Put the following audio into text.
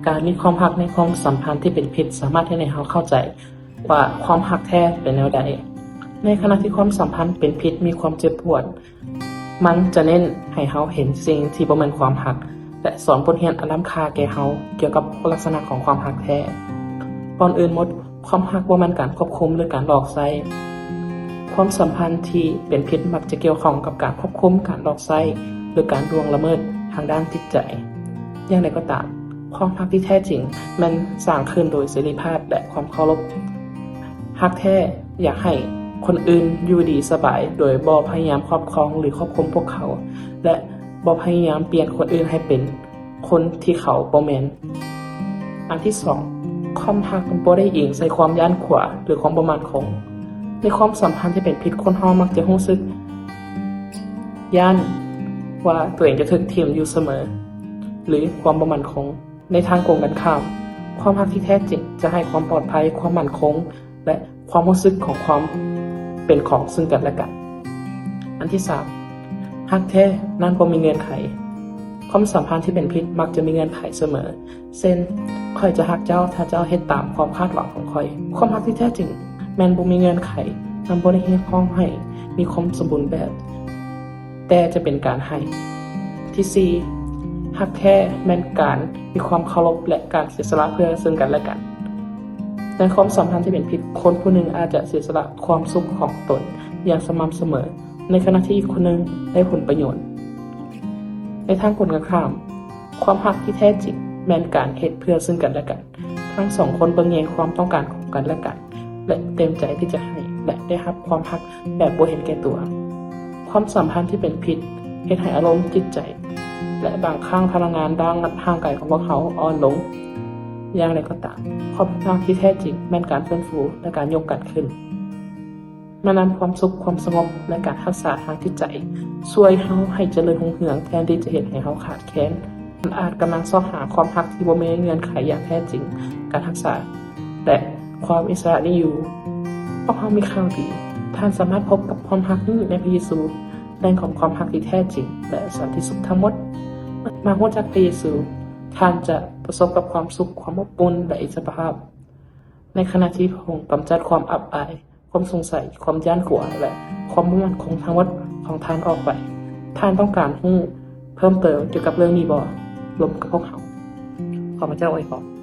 การมีความรักในความสัมพันธ์ที่เป็นพิษสามารถให้เราเข้าใจว่าความรักแท้เป็นแนวใดในขณะที่ความสัมพันธ์เป็นพิษมีความเจ็บปวดมันจะเน้นให้เราเห็นสิ่งที่บ่แม่นความรักและสอนบทเรียนอันล้ำค่าแก่เราเกี่ยวกับลักษณะของความรักแท้ก่อนอื่นหมดความรักบ่แม่นการควบคุมหรือการหลอกใช้ความสัมพันธ์ที่เป็นพิษมักจะเกี่ยวข้องกับการควบคุมการหลอกใช้หรือการล่วงละเมิดทางด้านจิตใจอย่างไรก็ตามความรักที่แท้จริงมันสร้างขึ้นโดยเสรีภาพและความเคารพรักแท้อยากให้คนอื่นอยู่ดีสบายโดยบ่พยายามครอบครองหรือควบคุมพวกเขาและบ่พยายามเปลี่ยนคนอื่นให้เป็นคนที่เขาบ่แม่นอันที่2ความรักมันบ่ได้อิงใส่ความย้านขวาหรือความบ่มั่นคงในความสัมพันธ์ที่เป็นพิษคนเฮามักจะรู้สึกย้านว่าตัวเองจะถูกทิ่มอยู่เสมอหรือความบ่มั่นคงในทางตรงกันข้ามความรักที่แท้จริงจะให้ความปลอดภัยความมั่นคงและความรู้สึกของความเป็นของซึ่งกันและกันอันที่3รักแท้นั้นบ่มีเงื่อนไขความสัมพันธ์ที่เป็นพิษมักจะมีเงื่อนไขเสมอเช่นข้อยจะรักเจ้าถ้าเจ้าเฮ็ดตามความคาดหวังของข้อยความรักที่แท้จริงแม่นบ่มีเงื่อนไขนำบ่ได้เรียกร้องให้มีความสมบูรณ์แบบแต่จะเป็นการให้ที่4รักแท้แม่นการมีความเคารพและการเสียสละเพื่อซึ่งกันและกันในความสัมพันธ์ที่เป็นพิษคนผู้หนึ่งอาจจะเสียสละความสุขของตนอย่างสม่ำเสมอในขณะที่อีกคนนึงได้ผลประโยชน์ในทางตรงกันข้ามความรักที่แท้จริงแม่นการเฮ็ดเพื่อซึ่งกันและกันทั้งสองคนเบิ่งแยงความต้องการของกันและกันและเต็มใจที่จะให้และได้รับความรักแบบบ่เห็นแก่ตัวความสัมพันธ์ที่เป็นพิษเฮ็ดให้อารมณ์จิตใจและบางครั้งพลังงานด้านห่างไกลของพวกเขาอ่อนลงอย่างไรก็ตามความรักที่แท้จริงแม่นการฟื้นฟูและการยกกันขึ้นมันนำความสุขความสงบและการรักษาทางจิตใจช่วยเฮาให้เจริญรุ่งเรืองแทนที่จะเฮ็ดให้เฮาขาดแคลนมันอาจกำลังซอกหาความรักที่บ่มีเงื่อนไขอย่างแท้จริงการรักษาและความอิสระนี้อยู่เพราะเฮามีข่าวดีท่านสามารถพบกับความรักนี้ในพระเยซูแหล่งของความรักที่แท้จริงและสันติสุขทั้งหมดมารู้จักพระเยซูท่านจะประสบกับความสุขความอบอุ่นและอิสรภาพในขณะที่พระองค์กำจัดความอับอายความสงสัยความย้านกลัวและความบ่มั่นคงทั้งหมดของท่านออกไปท่านต้องการรู้เพิ่มเติมเกี่ยวกับเรื่องนี้บ่ร่วมกับพวกเขาขอพระเจ้าอวยพร